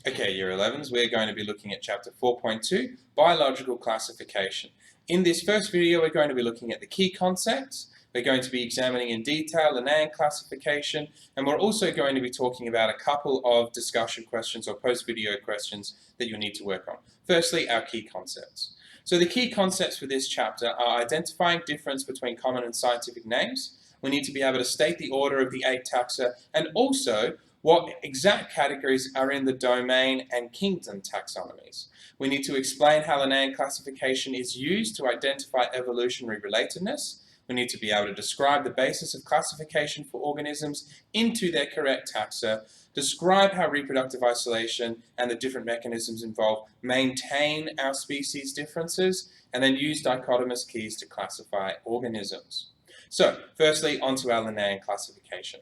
Okay, Year 11s, we're going to be looking at Chapter 4.2, Biological Classification. In this first video, we're going to be looking at the key concepts. We're going to be examining in detail Linnaean Classification, and we're also going to be talking about a couple of discussion questions or post-video questions that you'll need to work on. Firstly, our key concepts. So the key concepts for this chapter are identifying difference between common and scientific names. We need to be able to state the order of the 8 taxa, and also what exact categories are in the domain and kingdom taxonomies. We need to explain how Linnaean classification is used to identify evolutionary relatedness. We need to be able to describe the basis of classification for organisms into their correct taxa, describe how reproductive isolation and the different mechanisms involved maintain our species differences, and then use dichotomous keys to classify organisms. So, firstly, onto our Linnaean classification.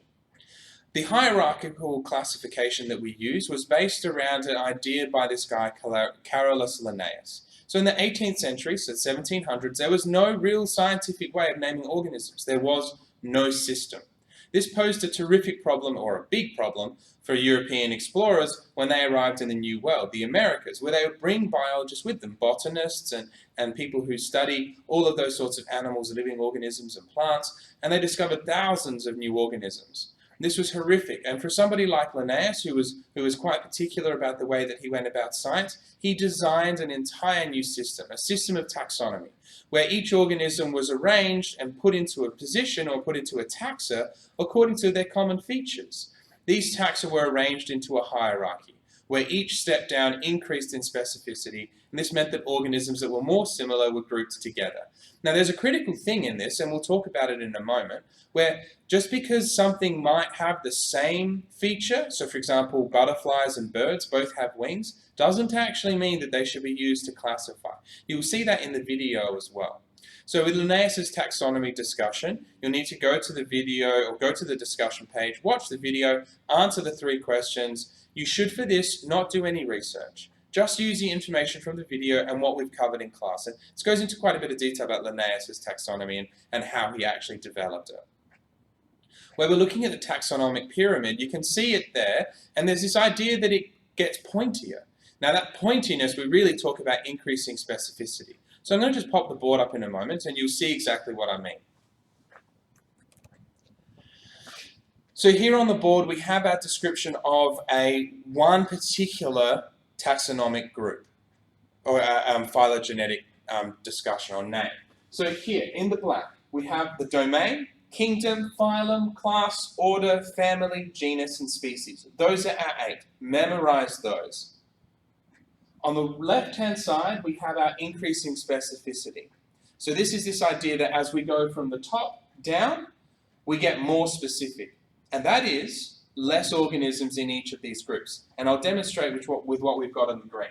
The hierarchical classification that we use was based around an idea by this guy, Carolus Linnaeus. So in the 18th century, so 1700s, there was no real scientific way of naming organisms. There was no system. This posed a terrific problem, or a big problem, for European explorers when they arrived in the New World, the Americas, where they would bring biologists with them, botanists and people who study all of those sorts of animals, living organisms and plants, and they discovered thousands of new organisms. This was horrific, and for somebody like Linnaeus, who was quite particular about the way that he went about science, he designed an entire new system, a system of taxonomy, where each organism was arranged and put into a position or put into a taxa according to their common features. These taxa were arranged into a hierarchy, where each step down increased in specificity, and this meant that organisms that were more similar were grouped together. Now there's a critical thing in this, and we'll talk about it in a moment, where just because something might have the same feature, so for example butterflies and birds both have wings, doesn't actually mean that they should be used to classify. You'll see that in the video as well. So with Linnaeus' taxonomy discussion, you'll need to go to the video or go to the discussion page, watch the video, answer the 3 questions. You should for this not do any research. Just use the information from the video and what we've covered in class. And this goes into quite a bit of detail about Linnaeus' taxonomy and how he actually developed it. Where we're looking at the taxonomic pyramid, you can see it there, and there's this idea that it gets pointier. Now that pointiness, we really talk about increasing specificity. So I'm going to just pop the board up in a moment and you'll see exactly what I mean. So here on the board we have our description of one particular taxonomic group, or phylogenetic discussion or name. So here in the black we have the domain, kingdom, phylum, class, order, family, genus, and species. Those are our 8. Memorize those. On the left-hand side, we have our increasing specificity. So this is this idea that as we go from the top down, we get more specific. And that is less organisms in each of these groups. And I'll demonstrate with what we've got on the green.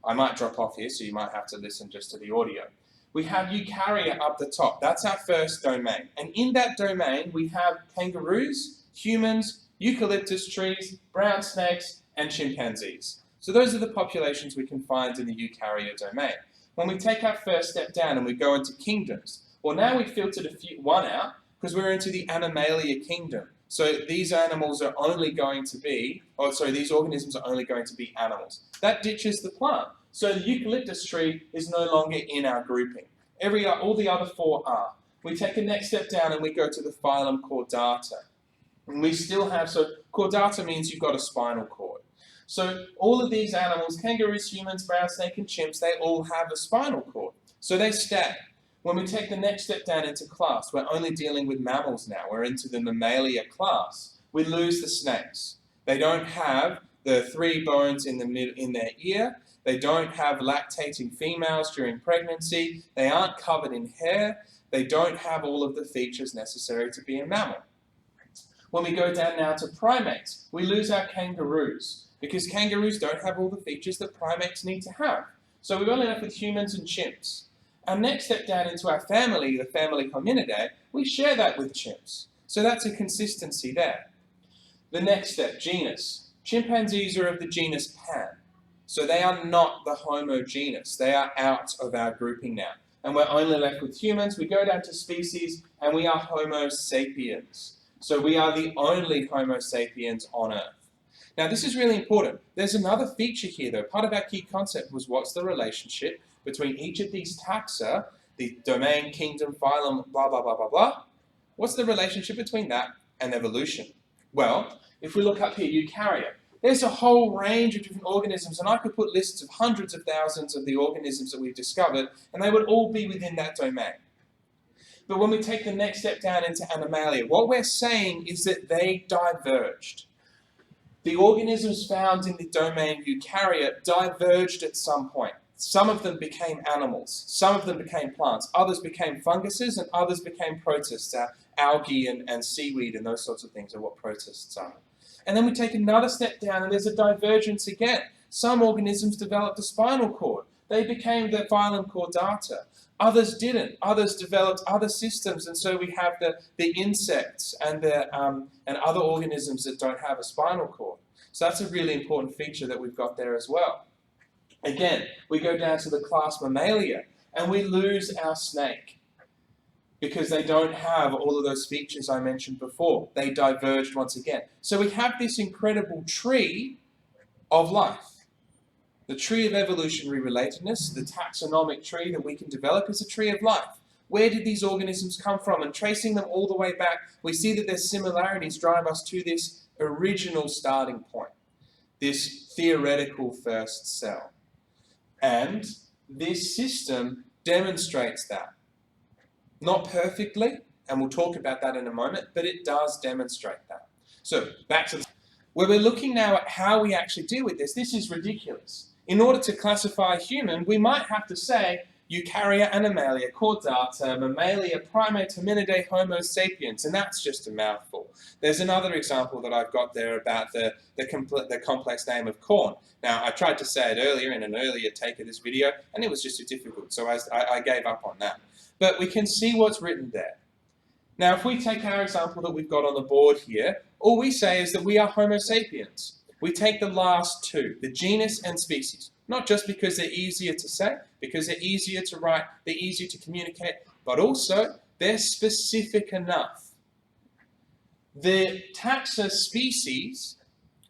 I might drop off here, so you might have to listen just to the audio. We have eukarya up the top. That's our first domain. And in that domain, we have kangaroos, humans, eucalyptus trees, brown snakes, and chimpanzees. So those are the populations we can find in the eukarya domain. When we take our first step down and we go into kingdoms, well, now we filtered one out because we're into the Animalia kingdom. So these animals are only going to be, these organisms are only going to be animals. That ditches the plant. So the eucalyptus tree is no longer in our grouping. All the other 4 are. We take a next step down and we go to the phylum Chordata. And we still have, so Chordata means you've got a spinal cord. So all of these animals, kangaroos, humans, brown snake, and chimps, they all have a spinal cord. So they stay. When we take the next step down into class, we're only dealing with mammals now. We're into the Mammalia class. We lose the snakes. They don't have the 3 bones in their ear. They don't have lactating females during pregnancy. They aren't covered in hair. They don't have all of the features necessary to be a mammal. When we go down now to primates, we lose our kangaroos because kangaroos don't have all the features that primates need to have. So we're only left with humans and chimps. Our next step down into our family, the family Hominidae, we share that with chimps. So that's a consistency there. The next step, genus. Chimpanzees are of the genus Pan. So they are not the Homo genus. They are out of our grouping now. And we're only left with humans. We go down to species and we are Homo sapiens. So we are the only Homo sapiens on Earth. Now this is really important. There's another feature here though. Part of our key concept was what's the relationship between each of these taxa, the domain, kingdom, phylum, blah, blah, blah, blah, blah. What's the relationship between that and evolution? Well, if we look up here, eukarya, there's a whole range of different organisms, and I could put lists of hundreds of thousands of the organisms that we've discovered, and they would all be within that domain. But when we take the next step down into Animalia, what we're saying is that they diverged. The organisms found in the domain eukarya diverged at some point. Some of them became animals, some of them became plants, others became funguses, and others became protists, algae and seaweed and those sorts of things are what protists are. And then we take another step down and there's a divergence again. Some organisms developed a spinal cord. They became the phylum Chordata. Others didn't. Others developed other systems, and so we have the insects and other organisms that don't have a spinal cord. So that's a really important feature that we've got there as well. Again, we go down to the class Mammalia, and we lose our snake because they don't have all of those features I mentioned before. They diverged once again. So we have this incredible tree of life. The tree of evolutionary relatedness, the taxonomic tree that we can develop, is a tree of life. Where did these organisms come from? And tracing them all the way back, we see that their similarities drive us to this original starting point, this theoretical first cell. And this system demonstrates that. Not perfectly, and we'll talk about that in a moment, but it does demonstrate that. So, back to where we're looking now at how we actually deal with this. This is ridiculous. In order to classify a human, we might have to say Eukarya, Animalia, Chordata, Mammalia, Primate, Hominidae, Homo sapiens, and that's just a mouthful. There's another example that I've got there about the complex name of corn. Now, I tried to say it earlier in an earlier take of this video, and it was just too difficult, so I gave up on that. But we can see what's written there. Now, if we take our example that we've got on the board here, all we say is that we are Homo sapiens. We take the last two, the genus and species, not just because they're easier to say, because they're easier to write, they're easier to communicate, but also they're specific enough. The taxa species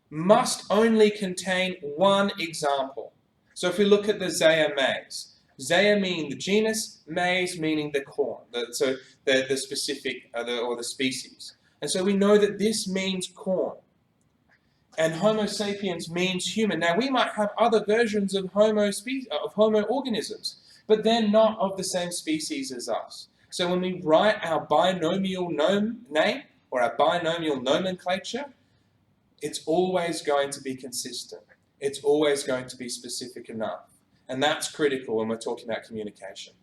must only contain one example. So if we look at the Zea maize, Zea meaning the genus, maize meaning the corn, so the specific or the species. And so we know that this means corn. And Homo sapiens means human. Now, we might have other versions of Homo organisms, but they're not of the same species as us. So when we write our binomial name or our binomial nomenclature, it's always going to be consistent. It's always going to be specific enough. And that's critical when we're talking about communication.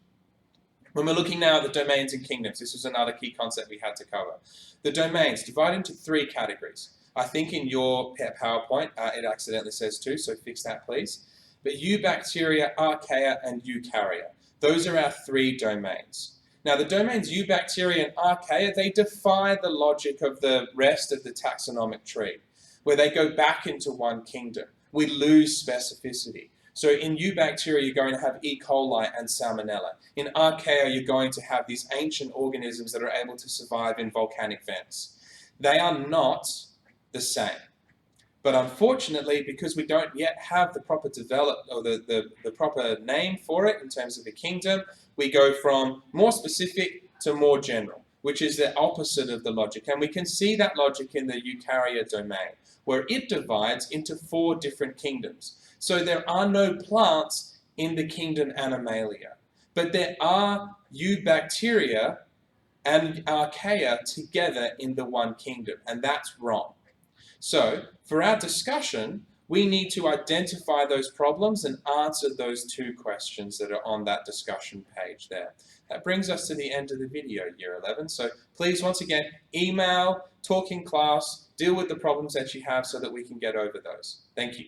When we're looking now at the domains and kingdoms, this was another key concept we had to cover. The domains divide into three categories. I think in your PowerPoint, it accidentally says two, so fix that, please. But Eubacteria, Archaea, and Eukarya. Those are our three domains. Now, the domains Eubacteria and Archaea, they defy the logic of the rest of the taxonomic tree, where they go back into one kingdom. We lose specificity. So in Eubacteria, you're going to have E. coli and Salmonella. In Archaea, you're going to have these ancient organisms that are able to survive in volcanic vents. They are not the same. But unfortunately, because we don't yet have the proper the proper name for it in terms of the kingdom, we go from more specific to more general, which is the opposite of the logic. And we can see that logic in the Eukarya domain, where it divides into 4 different kingdoms. So there are no plants in the kingdom Animalia, but there are Eubacteria and Archaea together in the one kingdom, and that's wrong. So, for our discussion, we need to identify those problems and answer those 2 questions that are on that discussion page there. That brings us to the end of the video, Year 11. So please, once again, email, talk in class, deal with the problems that you have so that we can get over those. Thank you.